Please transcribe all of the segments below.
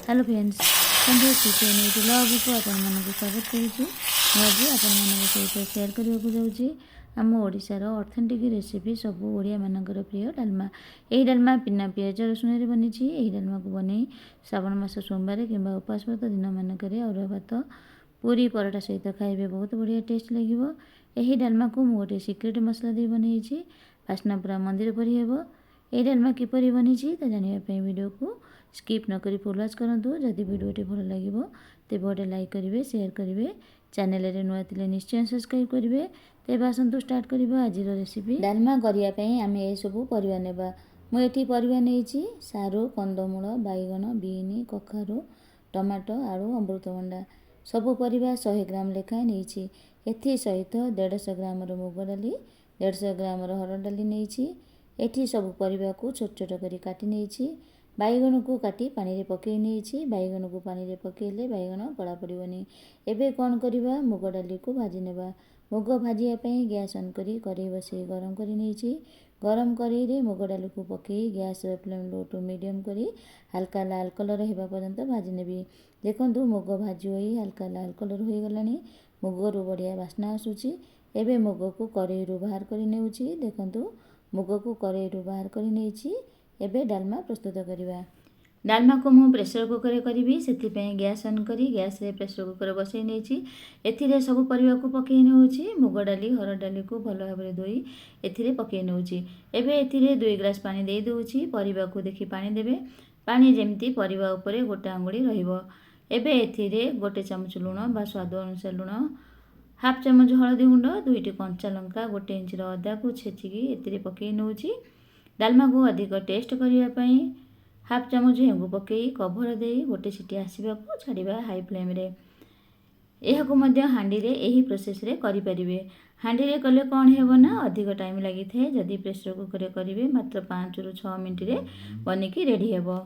Hello friends संध्या kitchen blog को आपको स्वागत करुच्ची। आज आपण सहित सेयार करने जाऊँगी आम ओडिशार ऑथेंटिक रेसिपी सब ओडिया मानकर प्रिय डालमा। यही डालमा बिना पियाज रसुण बनी। यही डालमा को बन श्रावण मास सोमवार कि उपास व्रत दिन मानक अरुआ भात पूरी पराठा सहित खाइबे बहुत बढ़िया टेस्ट लगे। यही डालमा को मुझे गोटे सिक्रेट मसला दे बनी बास्ना पूरा मंदिर परी हे। यही डालमा किपरि बनी तो जानापी वीडियो को स्किप न करी फुल वाच करंतु। जदि वीडियोटी भल लगे तेज गोटे लाइक करेंगे, शेयर करेंगे, चैनल रे नुआ थिले निश्चय सब्सक्राइब करेंगे। तेज आसतु स्टार्ट करबा आज रेसिपी। डालमा करने आम ये सब परिवा नेबा। मुझे परिवा नहीं सारू, कंदमूल, बैगन, बीन, कखारू, टमाटो, आलू, अमृतभंडा सबू परिवा 100 ग्राम लेखाएं नहीं। एथि सहित 150 ग्राम मुग डाली, 150 ग्राम हरड़ डाली नहीं। एठी सब परिवा को छोट छोट करी काटी नहीं। बैगन को काटी पानी रे पकई नहीं। बैगन को पानी रे पकेले बैगन कला पड़ोनी। एबे कौन करवा मुग डाली को भाजी नेबा। मुग भाजियापी गैस ऑन करी कड़े बसई गरम करी नहीं। गरम कड़े रे मुग डाली को पकई gas flame low to medium करी हल्का लाल कलर होगा पर्यंत भाजी नेबी। देखंतु मुग भाजी होई हल्का लाल कलर हो गलानी। मुगरू बढ़िया बास्ना आसूची। एबे मुग को कड़े बाहर करी नेउची। देखंतु मुग को कड़े बाहर करी नेइची। एबे डालमा प्रस्तुत करिबा। डालमा को मु प्रेशर कुकर करी से गैस ऑन करी गैस रे प्रेशर कुकर बसई नहीं। एथिरे सब परिवा को पकई नेउची। मुग डाली हरड़ डाली को भल भाव धोई एथिरे पकई नेउची। एबे एथिरे 2 ग्लास पानी दे दउची। परिवा को देखि पानी देबे। पानी जेमती परिवा ऊपर गोटे आंगुड़ी रहिबो। एबे एथिरे गोटे चामच लुण बा स्वाद अनुसार लुण, हाफ चामच हळदी गुंड, 2टी कंचा लंका, 1 इंच अदा को छेचिकी एथिरे पकई नेउची। डालमा को अधिक टेस्ट करने हाफ चामच हेंगु पकई कभर दे गोटे सीटी आसवा को छाड़ा हाई फ्लेम रे। यह हांडी रे यही प्रोसेस रे करि परिबे। हांडी रे कले कौन हेबो ना अधिक टाइम लगी थे। जदि प्रेशर कुकर करेंगे मात्र 5 ରୁ 6 मिनट रे बनिकी रेडी हेबो।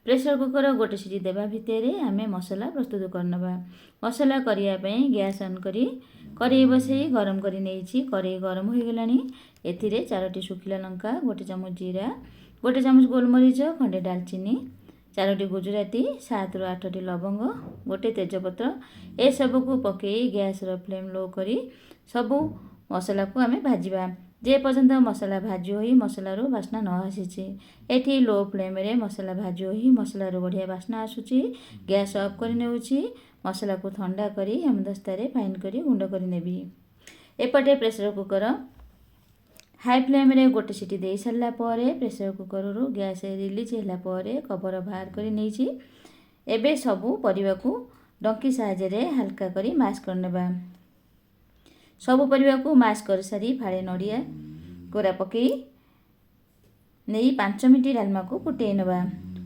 प्रेशर कुकर गोटे सीटी देवा भितर आमे मसला प्रस्तुत करनबा। मसला करिया पई गैस ऑन करी कड़े बसई गरम करी नेइची। कड़े गरम हो गलानी। एथिरे 4टी सुखिला लंका, 1 चामच जीरा, 1 चामच गोलमरीच, खंडे दालचीनी, 4टी गुजराती, 7 ରୁ 8टी लवंग, 1 तेजपत्र ए सब को पकई गैस रो फ्लेम लो करी सबू मसला को आमे भाजीबा जे पर्यंत मसला भाजी होई मसला रो बास्ना न आसीची। एठी लो फ्लेम रे मसला भाजी होई मसला रो बढ़िया बास्ना आसुची। गैस ऑफ करी नेउची। मसला को ठंडा करी हेमदस्ता रे फाइन करी गुंड करी नेबी। एपटे प्रेशर कुकर हाई फ्लेम रे गोटे सीटी दे सारा पर प्रेशर कुकर रू गैस रिलीज होला पर कवर बाहर करी नेइची। एबे सबू परिवा को डंकी साहाय्य रे हल्का करी मैश करनेबा। सबू परिवा को मैश कर सारी फाड़े नड़िया कोरा पकई नहीं 5 मिनट डालमा को फुटई नबा।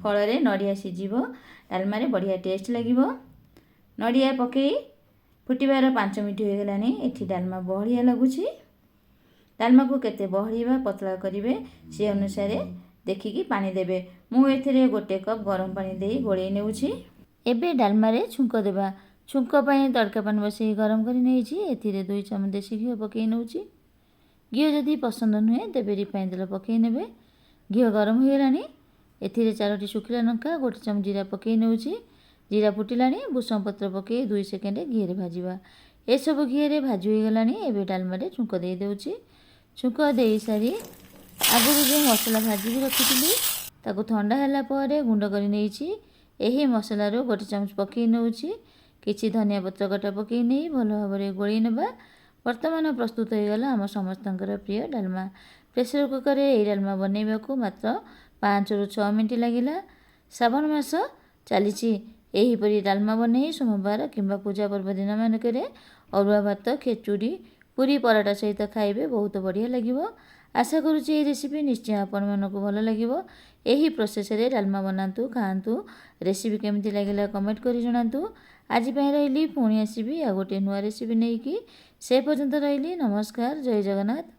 फल रे नड़िया सीझिबो। डालमा रे बढ़िया टेस्ट लागिबो। नड़िया पकई फुटिबार 5 मिनट हो गलानी। एठी डालमा बढ़िया लगुची। डालमा को केते बहरीबा पतला करिवे से अनुसार देखिकी पानी देबे। मु एथिरे 1 कप गरम पानी देई गोळेई नेउची। एबे डालमा रे छुंक देबा। छुंक पई तड़का पानी बसई गरम करी नेइची। एथिरे 2 चामच देसी घी पकई नेउची। घी जदि पसंद नुहे तेबे रिफाइन तेल पकई नेबे। घी गरम हो गलानी। एथिरे 4टी सुखिला लंका, 1 चामच जीरा पकई नेउची। जीरा फुटिलानी। भूसम पत्र पकई 2 सेकेंड घी रे भाजीबा। ए सब घी रे भाजी हो गलानी। एबे डालमा रे छुंक देई देउची। छुंक दे सारी आगुरी जो मसला भाजी भी रखी ताको ठंडा होला पर गुंड करी नेइची। एही मसला रो 1 चामच पकई नेउची। किछि धनिया पत्र कटा पकई नै भल भाव रे गोळी नेबा। वर्तमान प्रस्तुत हो गला आम समस्तंकर प्रिय डालमा। प्रेशर कुकर रे एही डालमा बनेबा को मात्र 5 ରୁ 6 मिनट लागिला। श्रावण मास चलीची एही परी डालमा बने सोमवार किंबा पूजा पर्व दिन मानकरे अरुआ भात, खेचुड़ी, पूरी पराठा सहित खाइबे बहुत बढ़िया लगिबो। आशा करूची ये रेसिपी निश्चय आपण मानको भल लगिबो। एही प्रोसेस रे डालमा बनातु खाआंतु। रेसिपी केमिति लागिला कमेंट करी जणातु। आज पई रहिली पुणी आसीबी आ गोटे नुआ रेसिपी नेकी। से पर्यंत रहिली। नमस्कार। जय जगन्नाथ।